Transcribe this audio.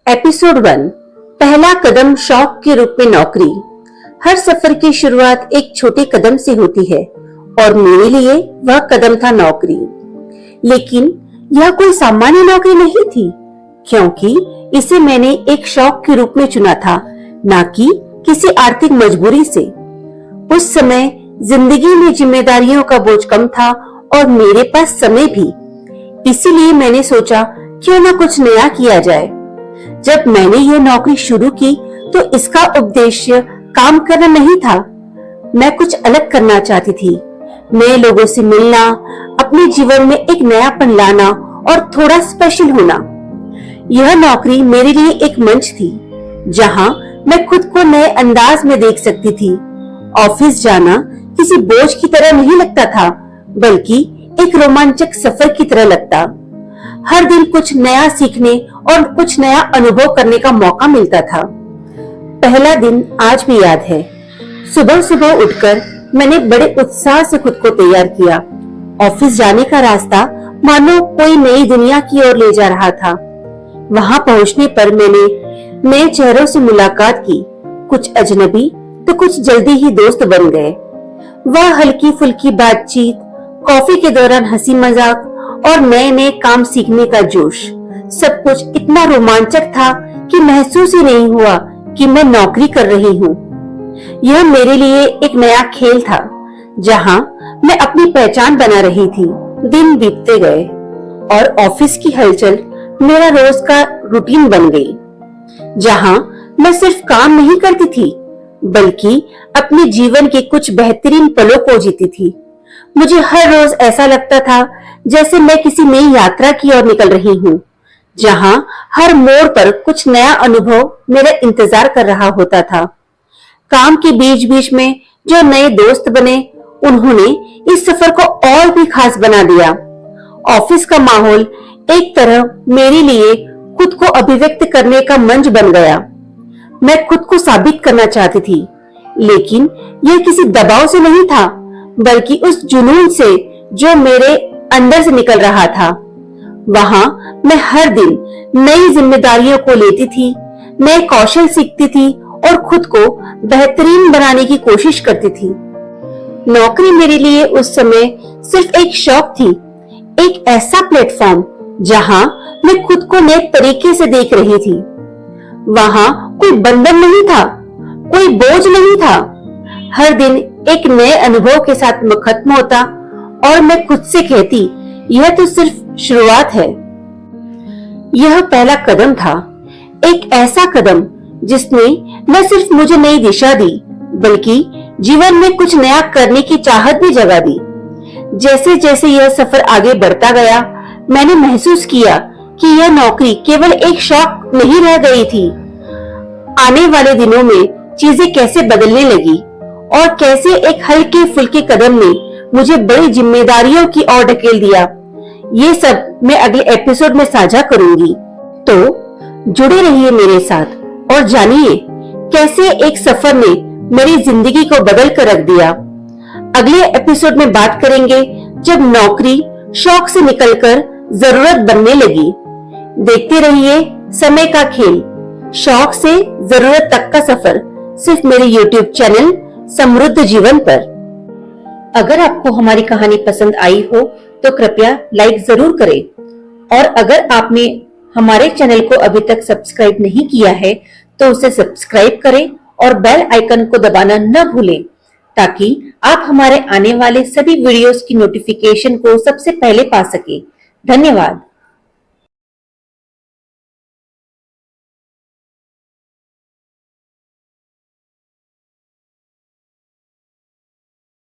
Episode 1 पहला कदम शौक के रूप में नौकरी। हर सफर की शुरुआत एक छोटे कदम से होती है और मेरे लिए वह कदम था नौकरी। लेकिन यह कोई सामान्य नौकरी नहीं थी, क्योंकि इसे मैंने एक शौक के रूप में चुना था, न कि किसी आर्थिक मजबूरी से। उस समय जिंदगी में जिम्मेदारियों का बोझ कम था और मेरे पास समय भी। इसीलिए मैंने सोचा क्यों न कुछ नया किया जाए। जब मैंने यह नौकरी शुरू की तो इसका उद्देश्य काम करना नहीं था, मैं कुछ अलग करना चाहती थी। नए लोगों से मिलना, अपने जीवन में एक नयापन लाना और थोड़ा स्पेशल होना। यह नौकरी मेरे लिए एक मंच थी, जहां मैं खुद को नए अंदाज में देख सकती थी। ऑफिस जाना किसी बोझ की तरह नहीं लगता था, बल्कि एक रोमांचक सफर की तरह लगता। हर दिन कुछ नया सीखने और कुछ नया अनुभव करने का मौका मिलता था। पहला दिन आज भी याद है। सुबह सुबह उठकर मैंने बड़े उत्साह से खुद को तैयार किया। ऑफिस जाने का रास्ता मानो कोई नई दुनिया की ओर ले जा रहा था। वहां पहुंचने पर मैंने नए चेहरों से मुलाकात की। कुछ अजनबी तो कुछ जल्दी ही दोस्त बन गए। वह हल्की फुल्की बातचीत, कॉफी के दौरान हंसी मजाक और नए नए काम सीखने का जोश, सब कुछ इतना रोमांचक था कि महसूस ही नहीं हुआ कि मैं नौकरी कर रही हूँ। यह मेरे लिए एक नया खेल था, जहाँ मैं अपनी पहचान बना रही थी। दिन बीतते गए और ऑफिस की हलचल मेरा रोज का रूटीन बन गई, जहाँ मैं सिर्फ काम नहीं करती थी, बल्कि अपने जीवन के कुछ बेहतरीन पलों को जीती थी। मुझे हर रोज ऐसा लगता था जैसे मैं किसी नई यात्रा की ओर निकल रही हूँ, जहाँ हर मोड़ पर कुछ नया अनुभव मेरा इंतजार कर रहा होता था। काम के बीच बीच में जो नए दोस्त बने, उन्होंने इस सफर को और भी खास बना दिया। ऑफिस का माहौल एक तरह मेरे लिए खुद को अभिव्यक्त करने का मंच बन गया। मैं खुद को साबित करना चाहती थी, लेकिन यह किसी दबाव से नहीं था, बल्कि उस जुनून से जो मेरे अंदर से निकल रहा था। वहां मैं हर दिन नई जिम्मेदारियों को लेती थी, नए कौशल सीखती थी और खुद को बेहतरीन बनाने की कोशिश करती थी। नौकरी मेरे लिए उस समय सिर्फ एक शौक थी, एक ऐसा प्लेटफॉर्म जहां मैं खुद को नए तरीके से देख रही थी। वहां कोई बंधन नहीं था, कोई बोझ नहीं था। हर दिन एक नए अनुभव के साथ खत्म होता और मैं खुद से कहती, यह तो सिर्फ शुरुआत है। यह पहला कदम था, एक ऐसा कदम जिसने न सिर्फ मुझे नई दिशा दी, बल्कि जीवन में कुछ नया करने की चाहत भी जगा दी। जैसे जैसे यह सफर आगे बढ़ता गया, मैंने महसूस किया कि यह नौकरी केवल एक शौक नहीं रह गई थी। आने वाले दिनों में चीजें कैसे बदलने लगी और कैसे एक हल्के फुल्के कदम ने मुझे बड़ी जिम्मेदारियों की ओर ढकेल दिया, ये सब मैं अगले एपिसोड में साझा करूंगी। तो जुड़े रहिए मेरे साथ और जानिए कैसे एक सफर ने मेरी जिंदगी को बदल कर रख दिया। अगले एपिसोड में बात करेंगे जब नौकरी शौक से निकलकर जरूरत बनने लगी। देखते रहिए समय का खेल, शौक से जरूरत तक का सफर, सिर्फ मेरे YouTube चैनल समृद्ध जीवन पर। अगर आपको हमारी कहानी पसंद आई हो तो कृपया लाइक जरूर करें, और अगर आपने हमारे चैनल को अभी तक सब्सक्राइब नहीं किया है तो उसे सब्सक्राइब करें और बेल आइकन को दबाना न भूलें, ताकि आप हमारे आने वाले सभी वीडियोस की नोटिफिकेशन को सबसे पहले पा सकें। धन्यवाद।